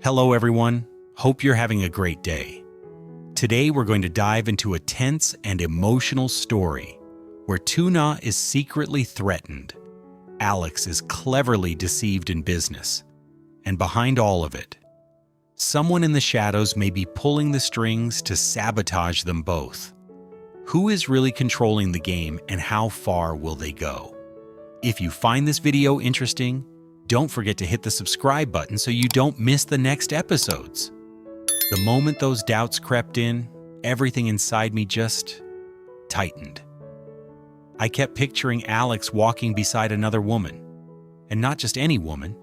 Hello everyone, hope you're having a great day. Today we're going to dive into a tense and emotional story where Tuna is secretly threatened, Alex is cleverly deceived in business, and behind all of it, someone in the shadows may be pulling the strings to sabotage them both. Who is really controlling the game and how far will they go? If you find this video interesting, don't forget to hit the subscribe button so you don't miss the next episodes. The moment those doubts crept in, everything inside me just tightened. I kept picturing Alex walking beside another woman, and not just any woman,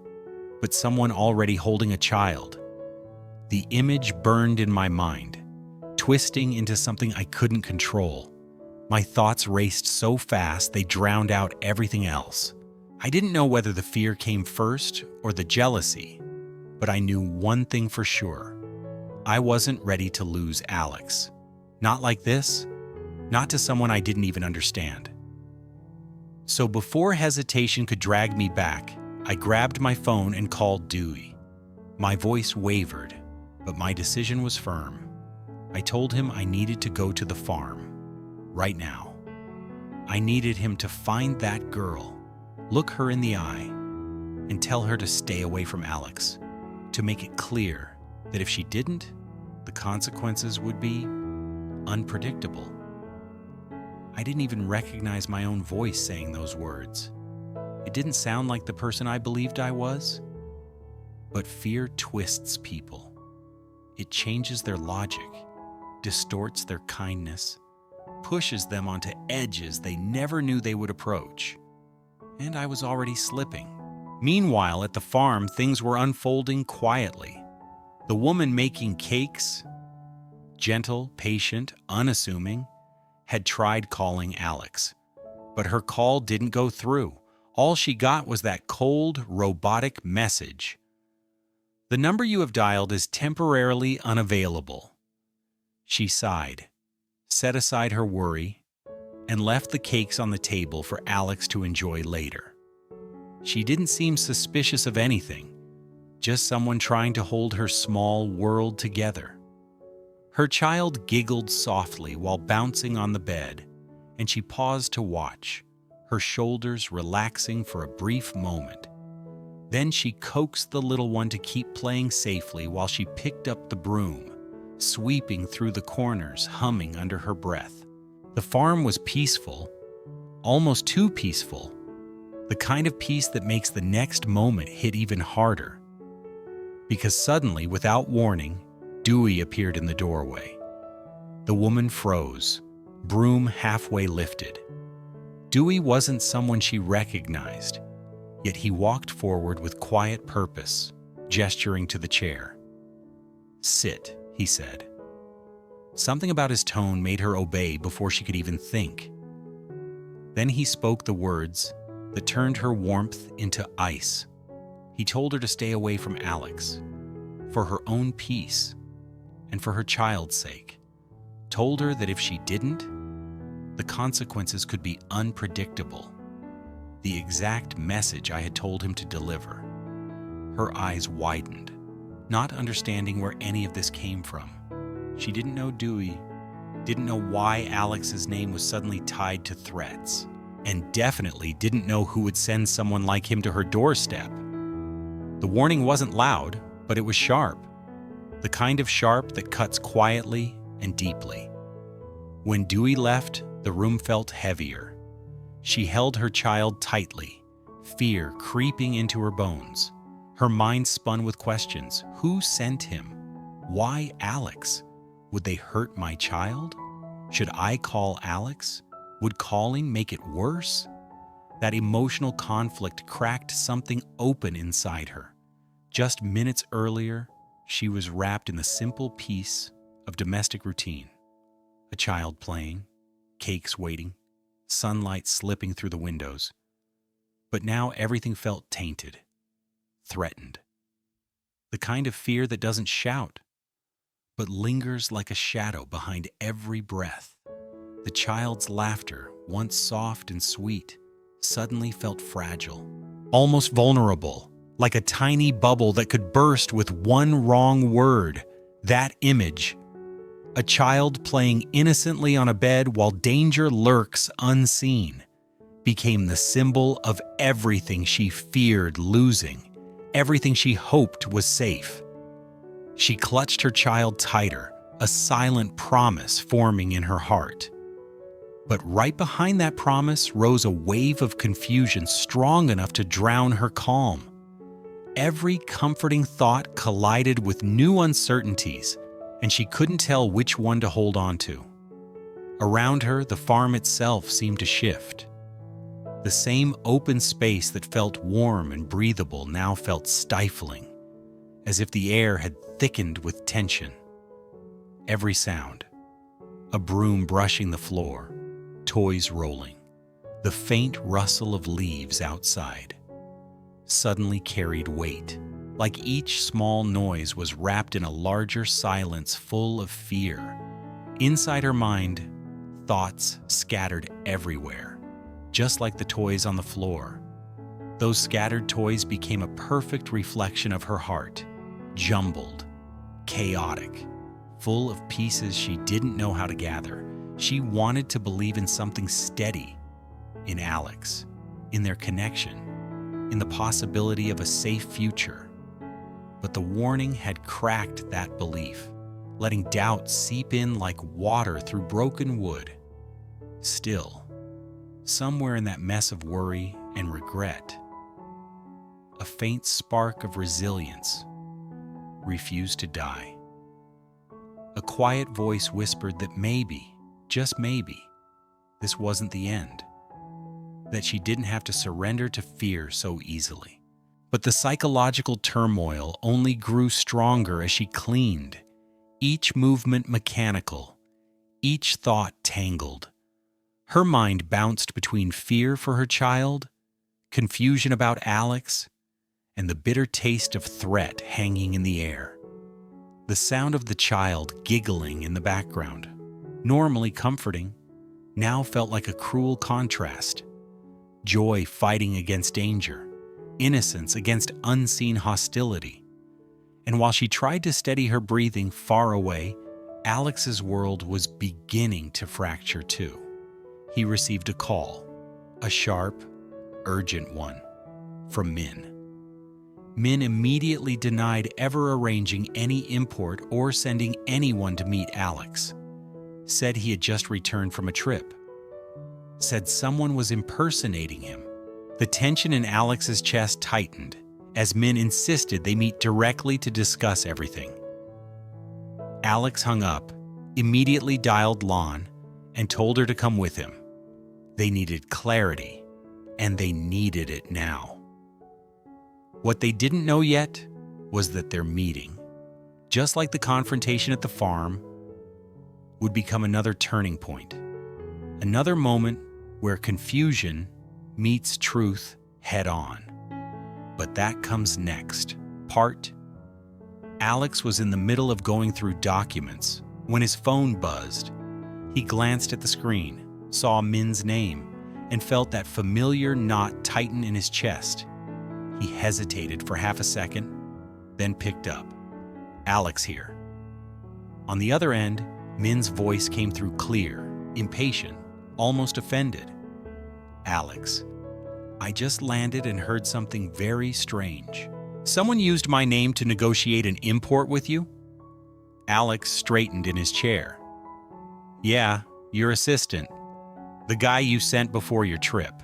but someone already holding a child. The image burned in my mind, twisting into something I couldn't control. My thoughts raced so fast they drowned out everything else. I didn't know whether the fear came first or the jealousy, but I knew one thing for sure. I wasn't ready to lose Alex. Not like this, not to someone I didn't even understand. So before hesitation could drag me back, I grabbed my phone and called Dewey. My voice wavered, but my decision was firm. I told him I needed to go to the farm, right now. I needed him to find that girl, look her in the eye, and tell her to stay away from Alex, to make it clear that if she didn't, the consequences would be unpredictable. I didn't even recognize my own voice saying those words. It didn't sound like the person I believed I was. But fear twists people. It changes their logic, distorts their kindness, pushes them onto edges they never knew they would approach. And I was already slipping. Meanwhile, at the farm, things were unfolding quietly. The woman making cakes, gentle, patient, unassuming, had tried calling Alex. But her call didn't go through. All she got was that cold, robotic message. The number you have dialed is temporarily unavailable. She sighed, set aside her worry, and left the cakes on the table for Alex to enjoy later. She didn't seem suspicious of anything, just someone trying to hold her small world together. Her child giggled softly while bouncing on the bed, and she paused to watch, her shoulders relaxing for a brief moment. Then she coaxed the little one to keep playing safely while she picked up the broom, sweeping through the corners, humming under her breath. The farm was peaceful, almost too peaceful, the kind of peace that makes the next moment hit even harder. Because suddenly, without warning, Dewey appeared in the doorway. The woman froze, broom halfway lifted. Dewey wasn't someone she recognized, yet he walked forward with quiet purpose, gesturing to the chair. "Sit," he said. Something about his tone made her obey before she could even think. Then he spoke the words that turned her warmth into ice. He told her to stay away from Alex, for her own peace and for her child's sake. Told her that if she didn't, the consequences could be unpredictable. The exact message I had told him to deliver. Her eyes widened, not understanding where any of this came from. She didn't know Dewey, didn't know why Alex's name was suddenly tied to threats, and definitely didn't know who would send someone like him to her doorstep. The warning wasn't loud, but it was sharp. The kind of sharp that cuts quietly and deeply. When Dewey left, the room felt heavier. She held her child tightly, fear creeping into her bones. Her mind spun with questions. Who sent him? Why Alex? Would they hurt my child? Should I call Alex? Would calling make it worse? That emotional conflict cracked something open inside her. Just minutes earlier, she was wrapped in the simple peace of domestic routine. A child playing, cakes waiting, sunlight slipping through the windows. But now everything felt tainted, threatened. The kind of fear that doesn't shout, but lingers like a shadow behind every breath. The child's laughter, once soft and sweet, suddenly felt fragile, almost vulnerable. like a tiny bubble that could burst with one wrong word. That image, a child playing innocently on a bed while danger lurks unseen, became the symbol of everything she feared losing, everything she hoped was safe. She clutched her child tighter, a silent promise forming in her heart. But right behind that promise rose a wave of confusion strong enough to drown her calm. Every comforting thought collided with new uncertainties, and she couldn't tell which one to hold on to. Around her, the farm itself seemed to shift. The same open space that felt warm and breathable now felt stifling, as if the air had thickened with tension. Every sound, a broom brushing the floor, toys rolling, the faint rustle of leaves outside, suddenly carried weight, like each small noise was wrapped in a larger silence full of fear. Inside her mind, thoughts scattered everywhere, just like the toys on the floor. Those scattered toys became a perfect reflection of her heart, jumbled, chaotic, full of pieces she didn't know how to gather. She wanted to believe in something steady, in Alex, in their connection, in the possibility of a safe future. But the warning had cracked that belief, letting doubt seep in like water through broken wood. Still, somewhere in that mess of worry and regret, a faint spark of resilience refused to die. A quiet voice whispered that maybe, just maybe, this wasn't the end, that she didn't have to surrender to fear so easily. But the psychological turmoil only grew stronger as she cleaned, each movement mechanical, each thought tangled. Her mind bounced between fear for her child, confusion about Alex, and the bitter taste of threat hanging in the air. The sound of the child giggling in the background, normally comforting, now felt like a cruel contrast. Joy fighting against danger, innocence against unseen hostility. And while she tried to steady her breathing far away, Alex's world was beginning to fracture too. He received a call, a sharp, urgent one, from Min. Min immediately denied ever arranging any import or sending anyone to meet Alex. Said he had just returned from a trip. Said someone was impersonating him. The tension in Alex's chest tightened as Min insisted they meet directly to discuss everything. Alex hung up, immediately dialed Lon, and told her to come with him. They needed clarity, and they needed it now. What they didn't know yet was that their meeting, just like the confrontation at the farm, would become another turning point. Another moment where confusion meets truth head on. But that comes next. Alex was in the middle of going through documents when his phone buzzed. He glanced at the screen, saw Min's name, and felt that familiar knot tighten in his chest. He hesitated for half a second, then picked up. Alex here. On the other end, Min's voice came through clear, impatient, almost offended. Alex, I just landed and heard something very strange. Someone used my name to negotiate an import with you? Alex straightened in his chair. Yeah, your assistant. The guy you sent before your trip.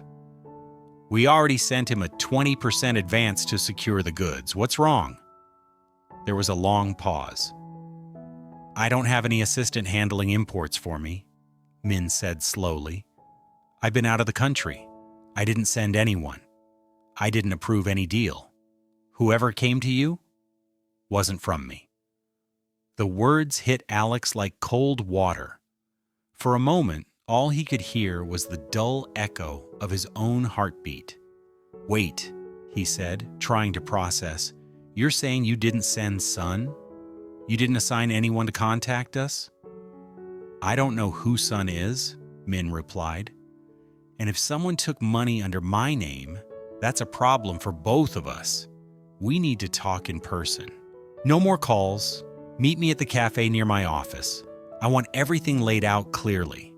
We already sent him a 20% advance to secure the goods. What's wrong? There was a long pause. I don't have any assistant handling imports for me, Min said slowly. I've been out of the country. I didn't send anyone. I didn't approve any deal. Whoever came to you wasn't from me. The words hit Alex like cold water. For a moment, all he could hear was the dull echo of his own heartbeat. Wait, he said, trying to process. You're saying you didn't send Sun? You didn't assign anyone to contact us? I don't know who Sun is, Min replied. And if someone took money under my name, that's a problem for both of us. We need to talk in person. No more calls. Meet me at the cafe near my office. I want everything laid out clearly."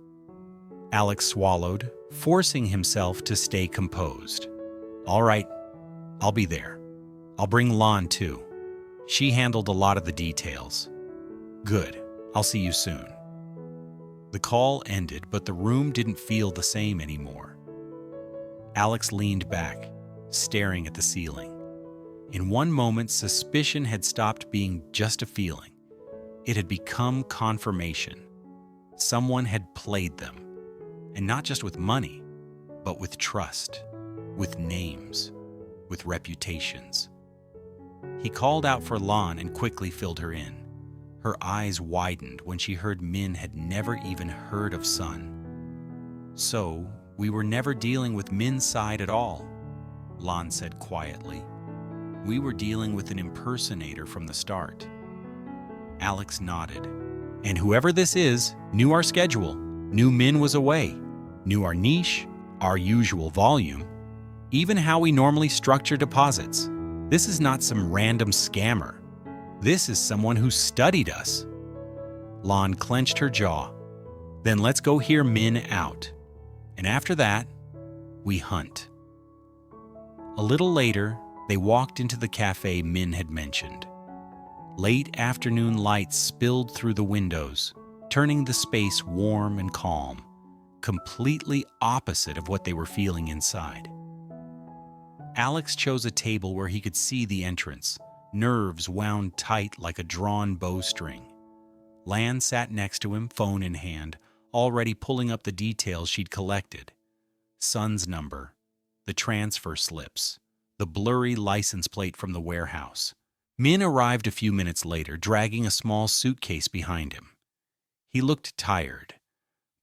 Alex swallowed, forcing himself to stay composed. "All right, I'll be there. I'll bring Lon too. She handled a lot of the details." "Good. I'll see you soon." The call ended, but the room didn't feel the same anymore. Alex leaned back, staring at the ceiling. In one moment, suspicion had stopped being just a feeling. It had become confirmation. Someone had played them. And not just with money, but with trust, with names, with reputations. He called out for Lon and quickly filled her in. Her eyes widened when she heard Min had never even heard of Sun. "So, we were never dealing with Min's side at all," Lon said quietly. "We were dealing with an impersonator from the start." Alex nodded. "And whoever this is knew our schedule, knew Min was away, knew our niche, our usual volume, even how we normally structure deposits. This is not some random scammer. This is someone who studied us." Lon clenched her jaw. "Then let's go hear Min out. And after that, we hunt." A little later, they walked into the cafe Min had mentioned. Late afternoon lights spilled through the windows, turning the space warm and calm, completely opposite of what they were feeling inside. Alex chose a table where he could see the entrance, nerves wound tight like a drawn bowstring. Lan sat next to him, phone in hand, already pulling up the details she'd collected. Sun's number, the transfer slips, the blurry license plate from the warehouse. Min arrived a few minutes later, dragging a small suitcase behind him. He looked tired,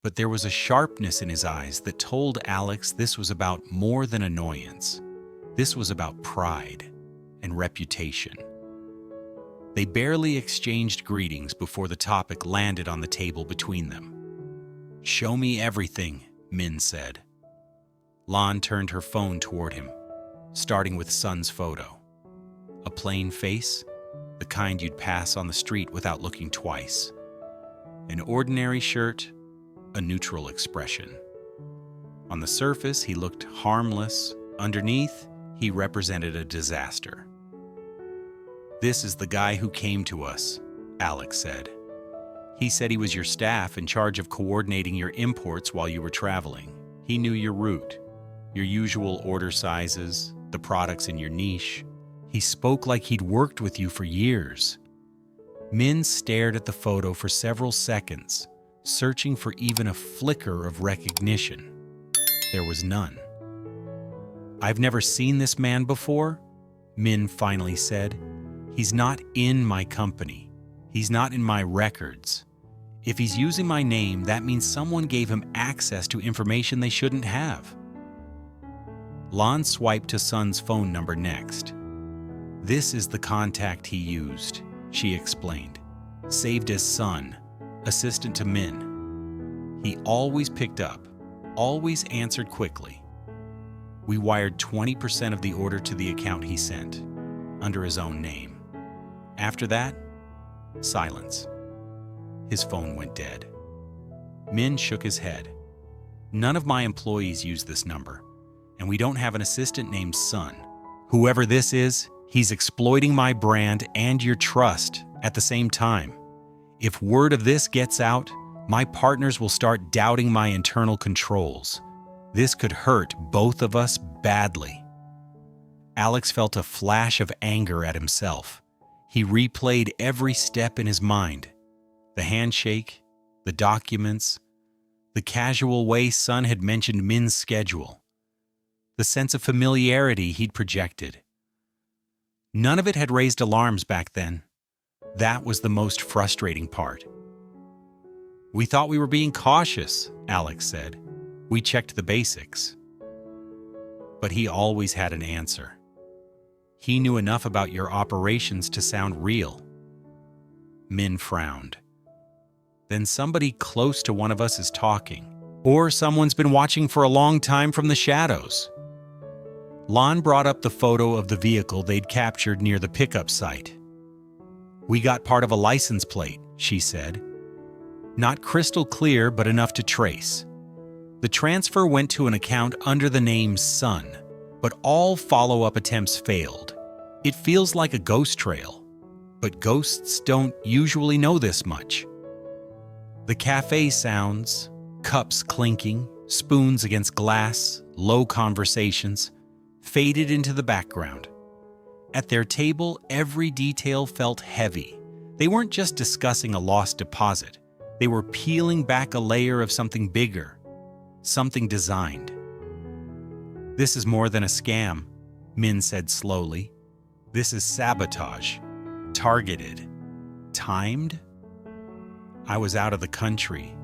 but there was a sharpness in his eyes that told Alex this was about more than annoyance. This was about pride and reputation. They barely exchanged greetings before the topic landed on the table between them. "Show me everything," Min said. Lon turned her phone toward him, starting with Sun's photo. A plain face, the kind you'd pass on the street without looking twice. An ordinary shirt, a neutral expression. On the surface, he looked harmless. Underneath, he represented a disaster. "This is the guy who came to us," Alex said. "He said he was your staff in charge of coordinating your imports while you were traveling. He knew your route, your usual order sizes, the products in your niche. He spoke like he'd worked with you for years." Min stared at the photo for several seconds, searching for even a flicker of recognition. There was none. "I've never seen this man before," Min finally said. "He's not in my company. He's not in my records. If he's using my name, that means someone gave him access to information they shouldn't have." Lon swiped to Sun's phone number next. "This is the contact he used," she explained. "Saved as Sun, assistant to Min. He always picked up, always answered quickly. We wired 20% of the order to the account he sent, under his own name. After that, silence." His phone went dead. Min shook his head. "None of my employees use this number, and we don't have an assistant named Sun. Whoever this is, he's exploiting my brand and your trust at the same time. If word of this gets out, my partners will start doubting my internal controls. This could hurt both of us badly." Alex felt a flash of anger at himself. He replayed every step in his mind. The handshake, the documents, the casual way Sun had mentioned Min's schedule, the sense of familiarity he'd projected. None of it had raised alarms back then. That was the most frustrating part. "We thought we were being cautious," Alex said. "We checked the basics." But he always had an answer. He knew enough about your operations to sound real. Min frowned. "Then somebody close to one of us is talking, or someone's been watching for a long time from the shadows." Lon brought up the photo of the vehicle they'd captured near the pickup site. "We got part of a license plate," she said. "Not crystal clear, but enough to trace. The transfer went to an account under the name Son, but all follow-up attempts failed. It feels like a ghost trail, but ghosts don't usually know this much." The cafe sounds, cups clinking, spoons against glass, low conversations, faded into the background. At their table, every detail felt heavy. They weren't just discussing a lost deposit. They were peeling back a layer of something bigger, something designed. "This is more than a scam," Min said slowly. "This is sabotage. Targeted. Timed? I was out of the country.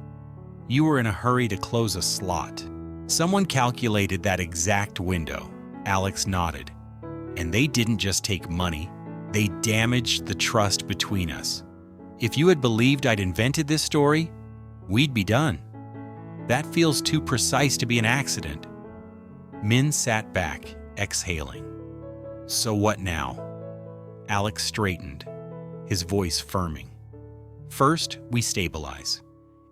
You were in a hurry to close a slot. Someone calculated that exact window." Alex nodded. "And they didn't just take money. They damaged the trust between us. If you had believed I'd invented this story, we'd be done. That feels too precise to be an accident." Min sat back, exhaling. "So what now?" Alex straightened, his voice firming. "First, we stabilize.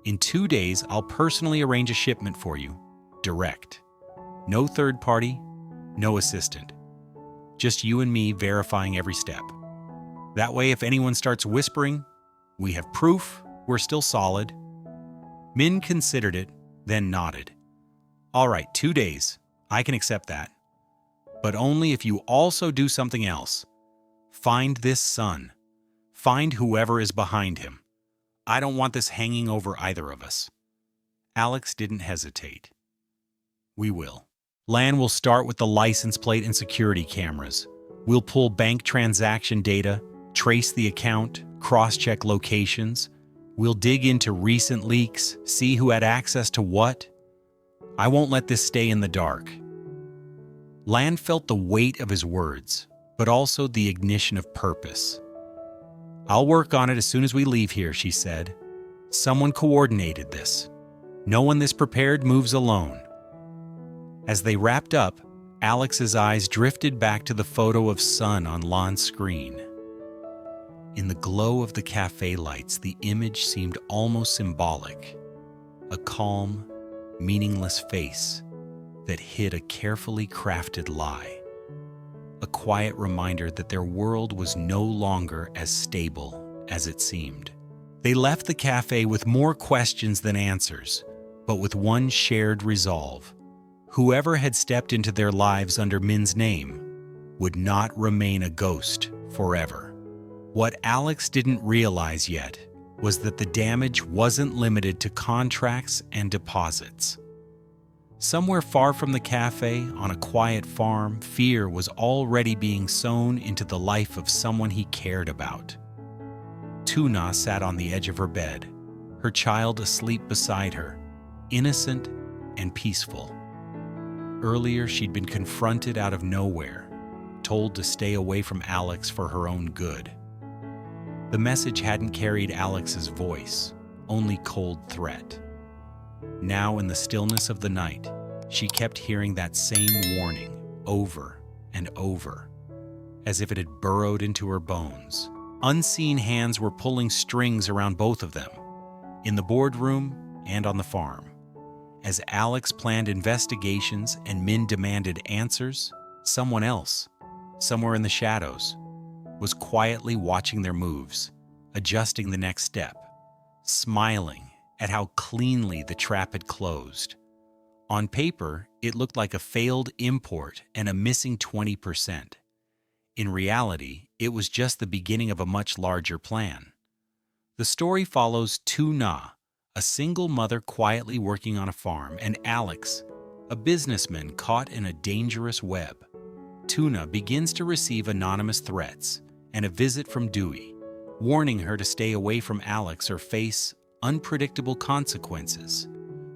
In 2 days, I'll personally arrange a shipment for you. Direct. No third party, no assistant. Just you and me verifying every step. That way, if anyone starts whispering, we have proof we're still solid." Min considered it, then nodded. "All right, 2 days. I can accept that. But only if you also do something else. Find this Son. Find whoever is behind him. I don't want this hanging over either of us." Alex didn't hesitate. "We will. Lan will start with the license plate and security cameras. We'll pull bank transaction data, trace the account, cross-check locations. We'll dig into recent leaks, see who had access to what. I won't let this stay in the dark." Lan felt the weight of his words, but also the ignition of purpose. "I'll work on it as soon as we leave here," she said. "Someone coordinated this. No one this prepared moves alone." As they wrapped up, Alex's eyes drifted back to the photo of Son on Lan's screen. In the glow of the cafe lights, the image seemed almost symbolic. A calm, meaningless face that hid a carefully crafted lie. A quiet reminder that their world was no longer as stable as it seemed. They left the cafe with more questions than answers, but with one shared resolve. Whoever had stepped into their lives under Min's name would not remain a ghost forever. What Alex didn't realize yet was that the damage wasn't limited to contracts and deposits. Somewhere far from the cafe, on a quiet farm, fear was already being sown into the life of someone he cared about. Tuna sat on the edge of her bed, her child asleep beside her, innocent and peaceful. Earlier, she'd been confronted out of nowhere, told to stay away from Alex for her own good. The message hadn't carried Alex's voice, only cold threat. Now, in the stillness of the night, she kept hearing that same warning over and over, as if it had burrowed into her bones. Unseen hands were pulling strings around both of them, in the boardroom and on the farm. As Alex planned investigations and Min demanded answers, someone else, somewhere in the shadows, was quietly watching their moves, adjusting the next step, smiling at how cleanly the trap had closed. On paper, it looked like a failed import and a missing 20%. In reality, it was just the beginning of a much larger plan. The story follows Tu Na, a single mother quietly working on a farm, and Alex, a businessman caught in a dangerous web. Tuna begins to receive anonymous threats and a visit from Dewey, warning her to stay away from Alex or face unpredictable consequences,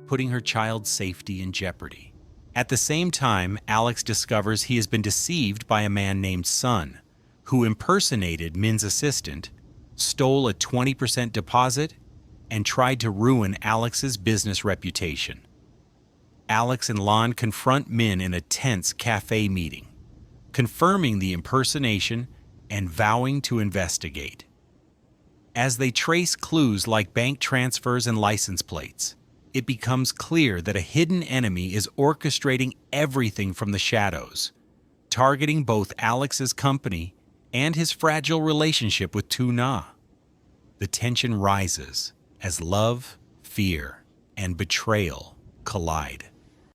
putting her child's safety in jeopardy. At the same time, Alex discovers he has been deceived by a man named Son, who impersonated Min's assistant, stole a 20% deposit, and tried to ruin Alex's business reputation. Alex and Lon confront Min in a tense cafe meeting, confirming the impersonation and vowing to investigate. As they trace clues like bank transfers and license plates, it becomes clear that a hidden enemy is orchestrating everything from the shadows, targeting both Alex's company and his fragile relationship with Tu Na. The tension rises as love, fear, and betrayal collide.